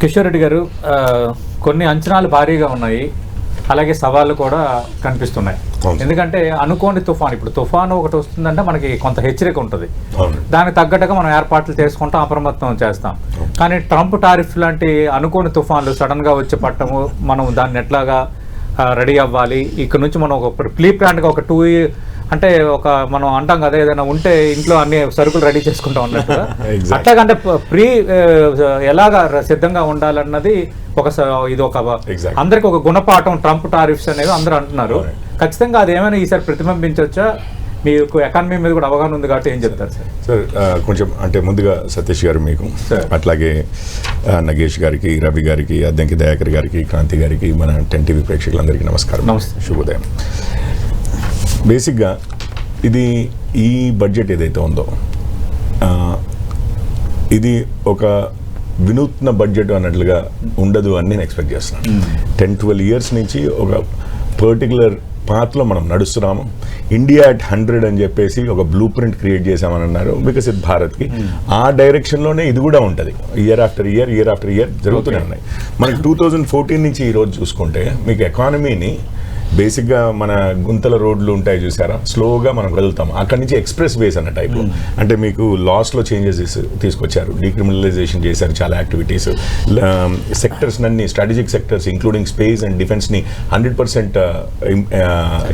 కిషోర్ రెడ్డి గారు, కొన్ని అంచనాలు భారీగా ఉన్నాయి, అలాగే సవాళ్ళు కూడా కనిపిస్తున్నాయి. ఎందుకంటే అనుకోని తుఫాను, ఇప్పుడు తుఫాను ఒకటి వస్తుందంటే మనకి కొంత హెచ్చరిక ఉంటుంది, దానికి తగ్గట్టుగా మనం ఏర్పాట్లు చేసుకుంటాం, అప్రమత్తం చేస్తాం. కానీ ట్రంప్ టారిఫ్ లాంటి అనుకోని తుఫాన్లు సడన్గా వచ్చి పట్టము, మనం దాన్ని ఎట్లాగా రెడీ అవ్వాలి, ఇక్కడ నుంచి మనం ఒక ప్రీ ప్లాన్గా ఒక 2 అంటే ఒక మనం అంటాం కదా, ఏదైనా ఉంటే ఇంట్లో అన్ని సరుకులు రెడీ చేసుకుంటాం అన్నట్టుగా అట్లాగంటే ప్రీ ఎలాగా సిద్ధంగా ఉండాలన్నది ఇది ఒక అందరికి ఒక గుణపాఠం. ట్రంప్ టారిఫ్స్ అనేవి అందరూ అంటున్నారు, ఖచ్చితంగా అది ఏమైనా ఈసారి ప్రతిబింబించవచ్చా? మీకు ఎకానమీ మీద కూడా అవగాహన ఉంది కాబట్టి ఏం చెప్తారు సార్? సార్ కొంచెం అంటే ముందుగా సతీష్ గారు మీకు, అట్లాగే నగేష్ గారికి, రవి గారికి, అద్దంకి దయాకర్ గారికి, క్రాంతి గారికి, మన 10 TV ప్రేక్షకులందరికీ నమస్కారం. నమస్తే, శుభోదయం. బేసిక్గా ఈ బడ్జెట్ ఏదైతే ఉందో ఇది ఒక వినూత్న బడ్జెట్ అన్నట్లుగా ఉండదు అని నేను ఎక్స్పెక్ట్ చేస్తున్నాను. 10-12 years నుంచి ఒక పర్టికులర్ పాత్లో మనం నడుస్తున్నాము. ఇండియా అట్ 100 అని చెప్పేసి ఒక బ్లూ ప్రింట్ క్రియేట్ చేశామని అన్నారు వికసిత్ భారత్కి. ఆ డైరెక్షన్లోనే ఇది కూడా ఉంటుంది. ఇయర్ ఆఫ్టర్ ఇయర్ జరుగుతూనే ఉన్నాయి. మనకి 2014 నుంచి ఈరోజు చూసుకుంటే మీకు ఎకానమీని బేసిక్గా మన గుంతల రోడ్లు ఉంటాయి చూసారా, స్లోగా మనం వెళ్తాం. అక్కడి నుంచి ఎక్స్ప్రెస్ వేస్ అన్న టైప్, అంటే మీకు లాస్లో చేంజెస్ తీసుకొచ్చారు, డీక్రిమినలైజేషన్ చేశారు, చాలా యాక్టివిటీస్, సెక్టర్స్ అన్ని strategic sectors including space and డిఫెన్స్ని 100%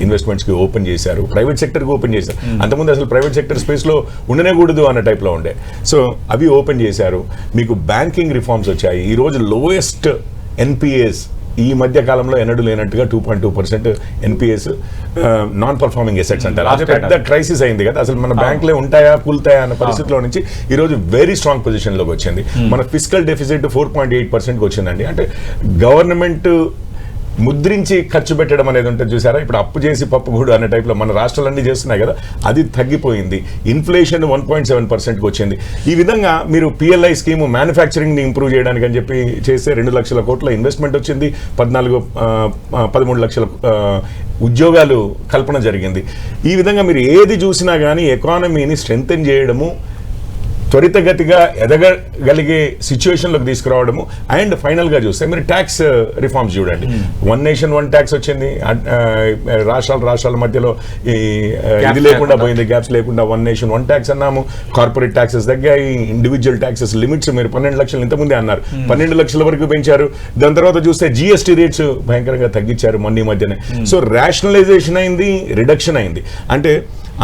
ఇన్వెస్ట్మెంట్స్కి ఓపెన్ చేశారు, ప్రైవేట్ సెక్టర్కి ఓపెన్ చేశారు. అంతకుముందు అసలు ప్రైవేట్ సెక్టర్ స్పేస్లో ఉండనే కూడదు అన్న టైప్లో ఉండే. సో అవి ఓపెన్ చేశారు. మీకు బ్యాంకింగ్ రిఫార్మ్స్ వచ్చాయి. ఈరోజు లోయెస్ట్ ఎన్పిఎస్ ఈ మధ్య కాలంలో ఎన్నడూ లేనట్టుగా 2.2% ఎన్పిఎస్, నాన్ పర్ఫార్మింగ్ అసెట్స్ అంటారు. అదే పెద్ద క్రైసిస్ అయింది కదా, అసలు మన బ్యాంకులే ఉంటాయా కూలుతాయా అన్న పరిస్థితిలో నుంచి ఈరోజు వెరీ స్ట్రాంగ్ పొజిషన్లోకి వచ్చింది. మన ఫిస్కల్ డెఫిసిట్ 4.8%కి వచ్చిందండి. అంటే గవర్నమెంట్ ముద్రించి ఖర్చు పెట్టడం అనేది ఉంటుంది చూసారా, ఇప్పుడు అప్పు చేసి పప్పు గూడు అనే టైప్లో మన రాష్ట్రాలన్నీ చేస్తున్నాయి కదా, అది తగ్గిపోయింది. ఇన్ఫ్లేషన్ 1.7%కి వచ్చింది. ఈ విధంగా మీరు పిఎల్ఐ స్కీము మ్యానుఫ్యాక్చరింగ్ని ఇంప్రూవ్ చేయడానికి అని చెప్పి చేస్తే 2 లక్షల కోట్ల ఇన్వెస్ట్మెంట్ వచ్చింది, 13 లక్షల ఉద్యోగాలు కల్పన జరిగింది. ఈ విధంగా మీరు ఏది చూసినా కానీ ఎకానమీని స్ట్రెంథెన్ చేయడము, త్వరితగతిగా ఎదగగలిగే సిచ్యువేషన్లోకి తీసుకురావడము, అండ్ ఫైనల్గా చూస్తే మీరు ట్యాక్స్ రిఫార్మ్స్ చూడండి. 1 నేషన్ 1 ట్యాక్స్ వచ్చింది. రాష్ట్రాల మధ్యలో ఇది లేకుండా పోయింది, గ్యాప్స్ లేకుండా 1 నేషన్ 1 ట్యాక్స్ అన్నాము. కార్పొరేట్ ట్యాక్సెస్ తగ్గాయి, ఇండివిజువల్ ట్యాక్సెస్ లిమిట్స్ మీరు 12 లక్షలు ఇంతకుముందే అన్నారు, 12 లక్షల వరకు పెంచారు. దాని తర్వాత చూస్తే జిఎస్టీ రేట్స్ భయంకరంగా తగ్గించారు మొన్న ఈ మధ్యనే. సో రేషనలైజేషన్ అయింది, రిడక్షన్ అయింది. అంటే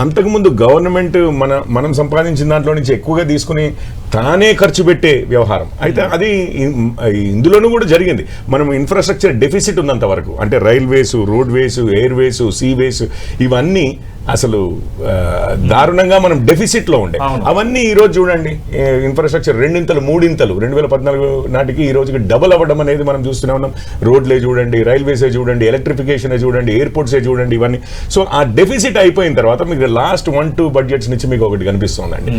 అంతకుముందు గవర్నమెంట్ మనం సంపాదించిన దాంట్లో నుంచి ఎక్కువగా తీసుకుని తానే ఖర్చు పెట్టే వ్యవహారం అయితే అది ఇందులోనూ కూడా జరిగింది. మనం ఇన్ఫ్రాస్ట్రక్చర్ డెఫిసిట్ ఉన్నంత వరకు, అంటే రైల్వేస్, రోడ్వేస్, ఎయిర్వేస్, సీవేస్, ఇవన్నీ అసలు దారుణంగా మనం డెఫిసిట్లో ఉండే. అవన్నీ ఈరోజు చూడండి, ఇన్ఫ్రాస్ట్రక్చర్ 2 3 2014 నాటికి ఈ రోజుకి డబుల్ అవ్వడం అనేది మనం చూస్తూనే ఉన్నాం. రోడ్లే చూడండి, రైల్వేసే చూడండి, ఎలక్ట్రిఫికేషనే చూడండి, ఎయిర్పోర్ట్సే చూడండి, ఇవన్నీ. సో ఆ డెఫిసిట్ అయిపోయిన తర్వాత మీకు లాస్ట్ 1-2 బడ్జెట్స్ నుంచి మీకు ఒకటి కనిపిస్తుందండి,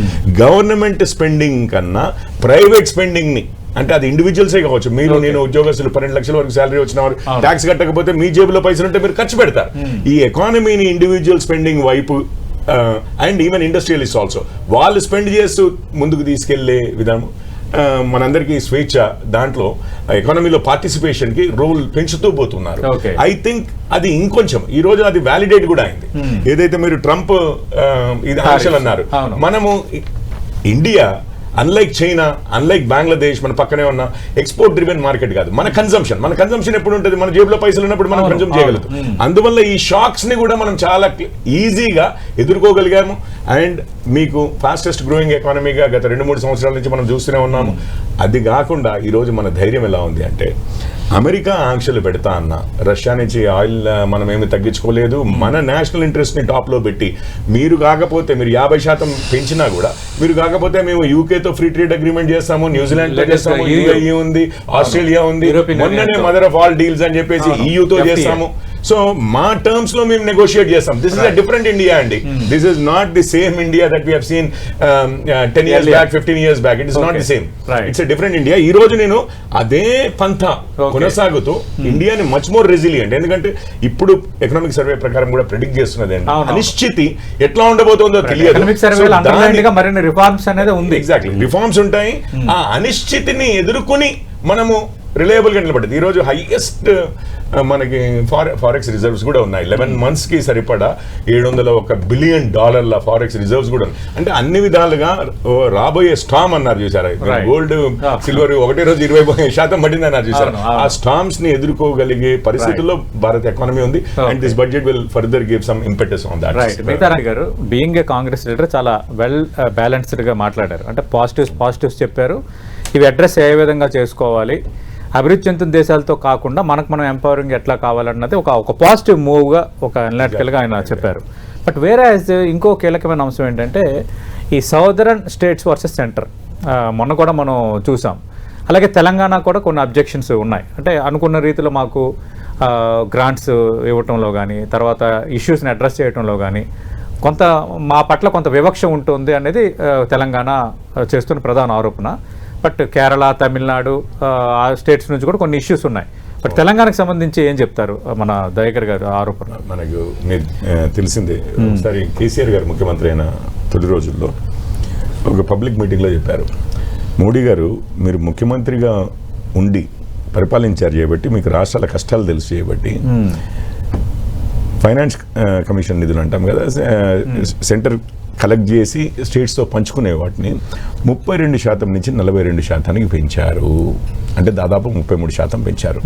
గవర్నమెంట్ స్పెండింగ్ కన్నా ప్రైవేట్ స్పెండింగ్ని, అంటే అది ఇండివిజువల్సే కావచ్చు, మీరు నేను ఉద్యోగస్తులు 12 లక్షల వరకు శాలరీ వచ్చిన వారు ట్యాక్స్ కట్టకపోతే మీ జేబులో పైసలు ఉంటే మీరు ఖర్చు పెడతారు. ఈ ఎకానమీని ఇండివిజువల్ స్పెండింగ్ వైపు అండ్ ఈవెన్ ఇండస్ట్రియలిస్ట్ ఆల్సో వాళ్ళు స్పెండ్ చేస్తూ ముందుకు తీసుకెళ్లే విధానం, మనందరికీ స్వేచ్ఛ, దాంట్లో ఎకానమీలో పార్టిసిపేషన్కి రోల్ పెంచుతూ పోతున్నారు. ఐ థింక్ అది ఇంకొంచెం ఈ రోజు అది వ్యాలిడేట్ కూడా అయింది. ఏదైతే మీరు ట్రంప్ ఇది ఆంక్షలు అన్నారు, మనము India unlike China, unlike Bangladesh మన పక్కనే ఉన్న ఎక్స్పోర్ట్ డ్రివెన్ మార్కెట్ కాదు. మన కన్జంప్షన్ ఎప్పుడు ఉంటుంది, మన జేబులో పైసలు ఉన్నప్పుడు మనం కన్జ్యూమ్ చేయగలుగుతాం. అందువల్ల ఈ షాక్స్ ని కూడా మనం చాలా ఈజీగా ఎదుర్కోగలిగాము. అండ్ మీకు ఫాస్టెస్ట్ గ్రోయింగ్ ఎకానమీగా గత 2-3 సంవత్సరాల నుంచి మనం చూస్తూనే ఉన్నాము. అది కాకుండా ఈరోజు మన ధైర్యం ఎలా ఉంది అంటే, అమెరికా ఆంక్షలు పెడతా అన్న, రష్యా నుంచి ఆయిల్ మనం ఏమి తగ్గించుకోలేదు, మన నేషనల్ ఇంట్రెస్ట్ని టాప్లో పెట్టి, మీరు కాకపోతే మీరు 50% పెంచినా కూడా, మీరు కాకపోతే మేము యూకేతో ఫ్రీ ట్రేడ్ అగ్రిమెంట్ చేస్తాము, న్యూజిలాండ్తో చేస్తాము, యూఏఈ ఉంది, ఆస్ట్రేలియా ఉంది, మొన్ననే మదర్ ఆఫ్ ఆల్ డీల్స్ అని చెప్పేసి ఈయూతో చేస్తాము. సో మా టర్మ్స్ లో మేము నెగోషియేట్ చేస్తాం. This is a different India అండి. This is not the same India that we have seen 10 years back, 15 years back. It is not the same. It's a different India. ఈ రోజు నేను అదే పంథ కొనసాగుతూ ఇండియాని మచ్ మోర్ రెసిలియంట్, ఎందుకంటే ఇప్పుడు economic survey ప్రకారం కూడా ప్రెడిక్ట్ చేస్తున్నది అనిశ్చితి ఎట్లా ఉండబోతుందో తెలియదు. ఎగ్జాక్ట్లీ రిఫార్మ్స్ ఉంటాయి. ఆ అనిశ్చితిని ఎదుర్కొని మనము రిలయబుల్గా నిలబడ్డది. ఈరోజు హైయెస్ట్ మనకి ఫారెక్స్ రిజర్వ్స్ కూడా ఉన్నాయి. 11 monthsకి సరిపడా $701 బిలియన్ ఫారెక్స్ రిజర్వ్స్ కూడా ఉన్నాయి. అంటే అన్ని విధాలుగా రాబోయే స్టామ్ అన్నారు చూసారా, గోల్డ్ సిల్వర్ ఒకటే రోజు 20% పడింది అన్నారు చూసారా, ఆ స్టామ్స్ ని ఎదుర్కోగలిగే పరిస్థితుల్లో భారత ఎకానమీ ఉంది. And this budget will further give some impetus on that. మిగతారాణి గారు బీయింగ్ ఏ కాంగ్రెస్ లీడర్ చాలా వెల్ బ్యాలెన్స్డ్ గా మాట్లాడారు. అంటే పాజిటివ్స్ చెప్పారు, ఇవి అడ్రస్ ఏ విధంగా చేసుకోవాలి, అభివృద్ధి చెందుతున్న దేశాలతో కాకుండా మనకు మనం ఎంపవరింగ్ ఎట్లా కావాలన్నది ఒక పాజిటివ్ మూవ్గా ఒక అనలిటికల్గా ఆయన చెప్పారు. బట్ వేరే ఇంకో కీలకమైన అంశం ఏంటంటే ఈ సౌదరన్ స్టేట్స్ వర్సెస్ సెంటర్ మొన్న కూడా మనం చూసాం. అలాగే తెలంగాణ కూడా కొన్ని అబ్జెక్షన్స్ ఉన్నాయి. అంటే అనుకున్న రీతిలో మాకు గ్రాంట్స్ ఇవ్వటంలో కానీ, తర్వాత ఇష్యూస్ని అడ్రస్ చేయడంలో కానీ కొంత మా పట్ల కొంత వివక్ష ఉంటుంది అనేది తెలంగాణ చేస్తున్న ప్రధాన ఆరోపణ. బట్ కేరళ, తమిళనాడు ఆ స్టేట్స్ నుంచి కూడా కొన్ని ఇష్యూస్ ఉన్నాయి. బట్ తెలంగాణకు సంబంధించి ఏం చెప్తారు మన దయాకర్ గారు ఆరోపణ? మనకు మీరు తెలిసిందే, ఒకసారి కేసీఆర్ గారు ముఖ్యమంత్రి అయిన తొలి రోజుల్లో ఒక పబ్లిక్ మీటింగ్లో చెప్పారు, మోడీ గారు మీరు ముఖ్యమంత్రిగా ఉండి పరిపాలించారు చేయబట్టి, మీకు రాష్ట్రాల కష్టాలు తెలుసు చేయబట్టి ఫైనాన్స్ కమిషన్ నిధులు అంటాం కదా, సెంటర్ కలెక్ట్ చేసి స్టేట్స్తో పంచుకునే వాటిని 32% నుంచి 42% పెంచారు. అంటే దాదాపు 33% పెంచారు.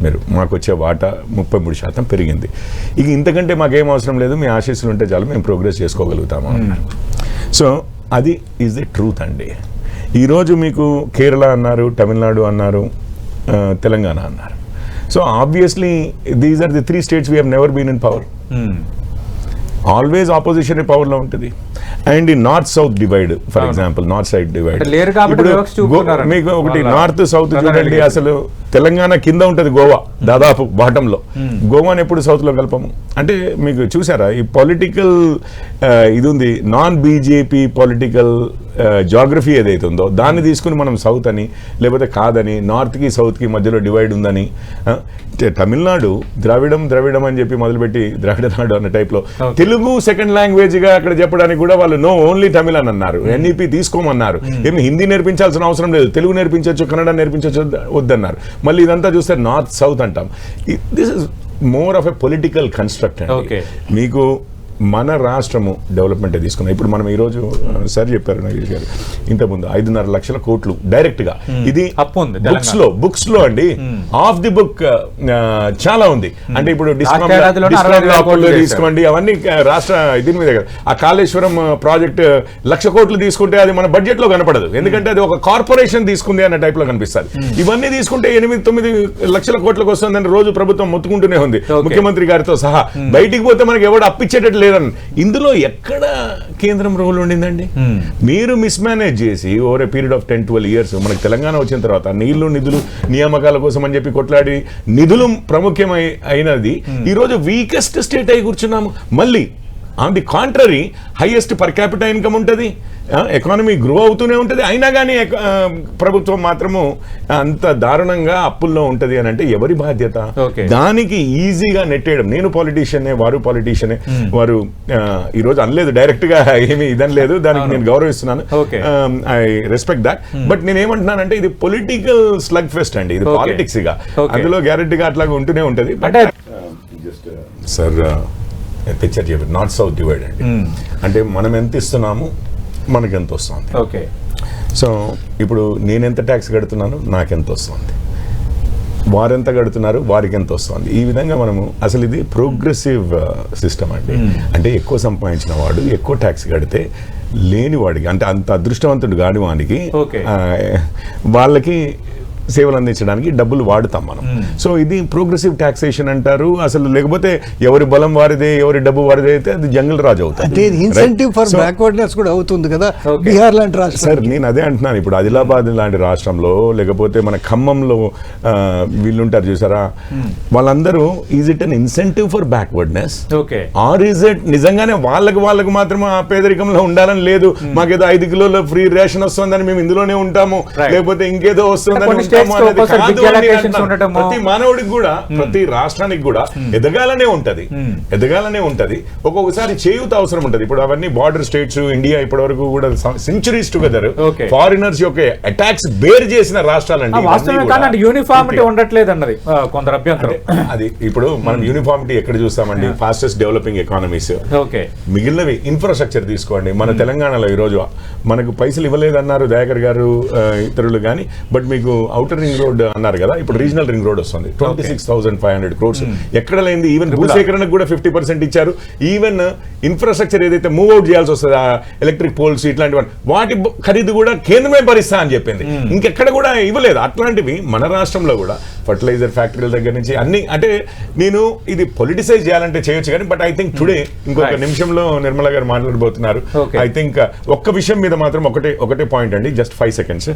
మీరు మాకు వచ్చే వాటా 33% పెరిగింది. ఇక ఇంతకంటే మాకేం అవసరం లేదు, మీ ఆశీస్సులు ఉంటే చాలు, మేము ప్రోగ్రెస్ చేసుకోగలుగుతాము అన్నారు. సో అది ఈజ్ ది ట్రూత్ అండి. ఈరోజు మీకు కేరళ అన్నారు, తమిళనాడు అన్నారు, తెలంగాణ అన్నారు. So obviously these are the 3 states we have never been in power. Always opposition పవర్లో ఉంటుంది. అండ్ ఈ north south divide, for example north side divide, మీకు ఒకటి నార్త్ సౌత్ చూడండి, అసలు తెలంగాణ కింద ఉంటుంది గోవా, దాదాపు బాటంలో. గోవాని ఎప్పుడు సౌత్లో కలపము. అంటే మీకు చూసారా ఈ పొలిటికల్ ఇది ఉంది, నాన్ బీజేపీ పొలిటికల్ జాగ్రఫీ ఏదైతే ఉందో దాన్ని తీసుకుని మనం సౌత్ అని, లేకపోతే కాదని, నార్త్కి సౌత్కి మధ్యలో డివైడ్ ఉందని. తమిళనాడు ద్రవిడం అని చెప్పి మొదలుపెట్టి ద్రావిడనాడు అన్న టైప్లో తెలుగు సెకండ్ లాంగ్వేజ్గా అక్కడ చెప్పడానికి కూడా వాళ్ళు నో ఓన్లీ తమిళ్ అని అన్నారు. ఎన్ఈపీ తీసుకోమన్నారు. ఏమి హిందీ నేర్పించాల్సిన అవసరం లేదు, తెలుగు నేర్పించవచ్చు, కన్నడ నేర్పించవచ్చు వద్దన్నారు. మళ్ళీ ఇదంతా చూస్తే నార్త్ సౌత్ అంటాం. This is more of a political construct అండి. మీకు మన రాష్ట్రము డెవలప్మెంట్ తీసుకున్నాం. ఇప్పుడు మనం ఈరోజు సార్ చెప్పారు నగేష్ గారు, ఇంతకుముందు 5.5 లక్షల కోట్లు డైరెక్ట్ గా, ఇది బుక్స్ లో అండి, ఆఫ్ ది బుక్ చాలా ఉంది. అంటే ఇప్పుడు తీసుకోండి, అవన్నీ రాష్ట్ర దీని మీద. ఆ కాళేశ్వరం ప్రాజెక్ట్ 1,00,000 కోట్లు తీసుకుంటే అది మన బడ్జెట్ లో కనపడదు, ఎందుకంటే అది ఒక కార్పొరేషన్ తీసుకుంది అన్న టైప్ లో కనిపిస్తుంది. ఇవన్నీ తీసుకుంటే 8-9 లక్షల కోట్లకు వస్తుందని రోజు ప్రభుత్వం మొత్తుకుంటూనే ఉంది, ముఖ్యమంత్రి గారితో సహా. బయటికి పోతే మనకి ఎవడు అప్పిచ్చేటట్టు. ఇందులో ఎక్కడ కేంద్రం రోల్ ఉండిందండి? మీరు మిస్మేనేజ్ చేసి over a period of 10-12 years మనకి తెలంగాణ వచ్చిన తర్వాత నిధులు నియామకాల కోసం అని చెప్పి కొట్లాడి నిధులు ప్రాముఖ్యమై అయినది ఈరోజు వీకెస్ట్ స్టేట్ అయి కూర్చున్నాము. మళ్ళీ on the contrary highest per capital income ఉంటుంది, ఎకానమీ గ్రో అవుతూనే ఉంటుంది, అయినా కానీ ప్రభుత్వం మాత్రము అంత దారుణంగా అప్పుల్లో ఉంటుంది అని అంటే ఎవరి బాధ్యత? దానికి ఈజీగా నెట్టేయడం. నేను పాలిటీషియనే, వారు పాలిటీషియనే, వారు ఈరోజు అనలేదు డైరెక్ట్ గా, ఏమి ఇదని లేదు, దానికి నేను గౌరవిస్తున్నాను, ఐ రెస్పెక్ట్ దాట్. బట్ నేను ఏమంటున్నానంటే ఇది పొలిటికల్ స్లగ్ ఫెస్ట్ అండి, ఇది పాలిటిక్స్ గా, అందులో గ్యారెంటీగా అట్లాగా ఉంటూనే ఉంటుంది. సార్ పిక్చర్ చెప్పారు, నార్త్ సౌత్ డివైడ్ అండి. అంటే మనం ఎంత ఇస్తున్నాము, మనకి ఎంత వస్తుంది. ఓకే, సో ఇప్పుడు నేనెంత ట్యాక్స్ కడుతున్నాను, నాకెంత వస్తుంది, వారెంత కడుతున్నారు, వారికి ఎంత వస్తుంది. ఈ విధంగా మనము అసలు ఇది ప్రోగ్రెసివ్ సిస్టమ్ అండి. అంటే ఎక్కువ సంపాదించిన వాడు ఎక్కువ ట్యాక్స్ కడితే, లేని వాడికి అంటే అంత అదృష్టవంతుడు కాని వాడికి వాళ్ళకి సేవలు అందించడానికి డబ్బులు వాడుతాం మనం. సో ఇది ప్రోగ్రెసివ్ టాక్సేషన్ అంటారు. అసలు లేకపోతే ఎవరి బలం వారిదే, ఎవరి డబ్బు వారిదే అయితే అది జంగల్ రాజు అవుతుంది. ఇన్సెంటివ్ ఫర్ బ్యాక్వర్డ్నెస్ కూడా అవుతుంది కదా బీహార్ లాంటి రాష్ట్రం. సార్ నేను అదే అంటున్నాను, ఇప్పుడు ఆదిలాబాద్ లాంటి రాష్ట్రంలో, లేకపోతే మన ఖమ్మంలో వీళ్ళుంటారు చూసారా, వాళ్ళందరూ is it an incentive for backwardness or is it నిజంగానే వాళ్ళకు మాత్రం ఆ పేదరికంలో ఉండాలని లేదు, మాకేదో 5 కిలోల ఫ్రీ రేషన్ వస్తుందని మేము ఇందులోనే ఉంటాము, లేకపోతే ఇంకేదో వస్తుందని states కి అనేది ఒక్కోసారి కాదు big అని నేను allocations అంటున్నాను. ఉండటము. ప్రతి మానవుడికి కూడా ప్రతి రాష్ట్రానికి కూడా ఎదగాలనే ఉంటది ఒక్కొక్కసారి చేయూత అవసరం ఉంటది. ఇప్పుడు అవన్నీ బార్డర్ స్టేట్స్ ఇండియా ఇప్పటి వరకు కూడా సెంచురీస్ టుగెదర్ Okay. ఫారినర్స్ యొక్క అటాక్స్ బేర్ చేసిన రాష్ట్రాలండి ఇవన్నీ వాస్తవమే కూడా. కానీ యూనిఫామిటీ ఉండట్లేదు అన్నది కొందరు అభ్యంతరం. అది ఇప్పుడు మనం యూనిఫామిటీ ఎక్కడ చూస్తామండి? Fastest developing economies. ఓకే, మిగిలినవి ఇన్ఫ్రాస్ట్రక్చర్ తీసుకోండి. మన తెలంగాణలో ఈరోజు మనకు పైసలు ఇవ్వలేదన్నారు దయాకర్ గారు ఇతరులు కానీ, బట్ మీకు అవుటర్ రింగ్ రోడ్ అన్నారు కదా, ఇప్పుడు రీజనల్ రింగ్ రోడ్ వస్తుంది 26,500 crores. ఎక్కడ లేనిది ఈవెన్ భూసేకరణకు కూడా 50% ఇచ్చారు. ఈవెన్ ఇన్ఫ్రాస్ట్రక్చర్ ఏదైతే మూవ్ అవుట్ చేయాల్సి వస్తుంది, ఎలక్ట్రిక్ పోల్స్ ఇట్లాంటివన్నీ, వాటి ఖరీదు కూడా కేంద్రమే భరిస్తా అని చెప్పింది. ఇంకెక్కడ కూడా ఇవ్వలేదు. అట్లాంటివి మన రాష్ట్రంలో కూడా ఫర్టిలైజర్ ఫ్యాక్టరీల దగ్గర నుంచి అన్ని, అంటే నేను ఇది పొలిటిసైజ్ చేయాలంటే చేయొచ్చు కానీ, బట్ ఐ థింక్ టుడే ఇంకొక నిమిషంలో నిర్మల గారు మాట్లాడబోతున్నారు. ఐ థింక్ ఒక్క విషయం మీద మాత్రం ఒకటే పాయింట్ అండి, జస్ట్ 5 seconds.